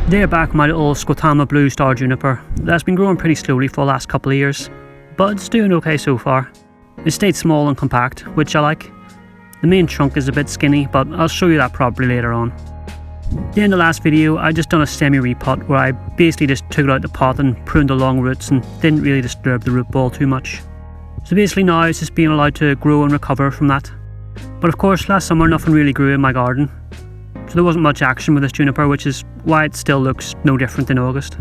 There back my little Squamata Blue Star Juniper that's been growing pretty slowly for the last couple of years, but it's doing okay so far. It stayed small and compact, which I like. The main trunk is a bit skinny, but I'll show you that properly later on. In the last video I just done a semi-repot where I basically just took it out the pot and pruned the long roots and didn't really disturb the root ball too much. So basically now it's just being allowed to grow and recover from that. But of course last summer nothing really grew in my garden, so there wasn't much action with this juniper, which is why it still looks no different in August.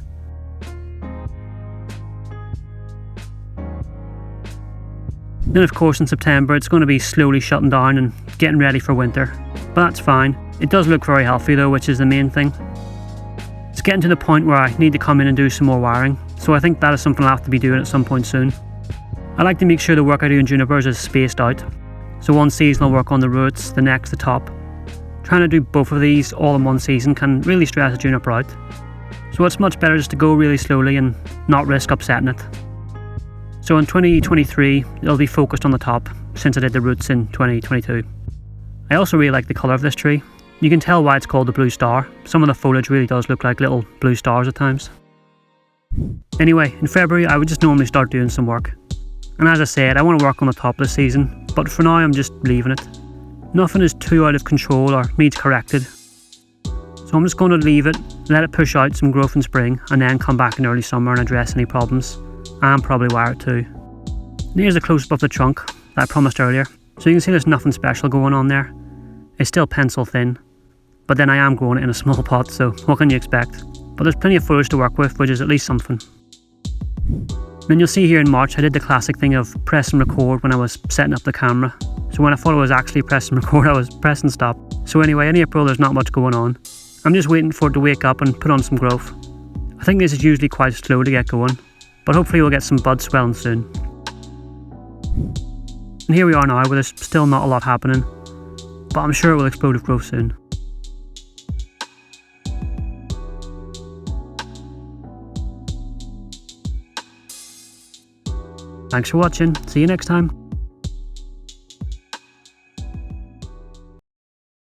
Then of course in September it's going to be slowly shutting down and getting ready for winter, but that's fine. It does look very healthy though, which is the main thing. It's getting to the point where I need to come in and do some more wiring, so I think that is something I'll have to be doing at some point soon. I like to make sure the work I do in junipers is spaced out, so one season I'll work on the roots, the next the top. Trying to do both of these all in one season can really stress a juniper out, so it's much better just to go really slowly and not risk upsetting it. So in 2023 it'll be focused on the top, since I did the roots in 2022. I also really like the colour of this tree. You can tell why it's called the Blue Star. Some of the foliage really does look like little blue stars at times. Anyway, in February I would just normally start doing some work. And as I said, I want to work on the top this season, but for now I'm just leaving it. Nothing is too out of control or needs corrected. So I'm just going to leave it, let it push out some growth in spring, and then come back in early summer and address any problems. And probably wire it too. And here's a close-up of the trunk that I promised earlier. So you can see there's nothing special going on there. It's still pencil thin, but then I am growing it in a small pot, so what can you expect? But there's plenty of foliage to work with, which is at least something. Then you'll see here in March I did the classic thing of press and record when I was setting up the camera. So when I thought I was actually pressing record, I was pressing stop. So anyway, in April there's not much going on. I'm just waiting for it to wake up and put on some growth. I think this is usually quite slow to get going, but hopefully we'll get some buds swelling soon. And here we are now where there's still not a lot happening, but I'm sure it will explode with growth soon. Thanks for watching, see you next time.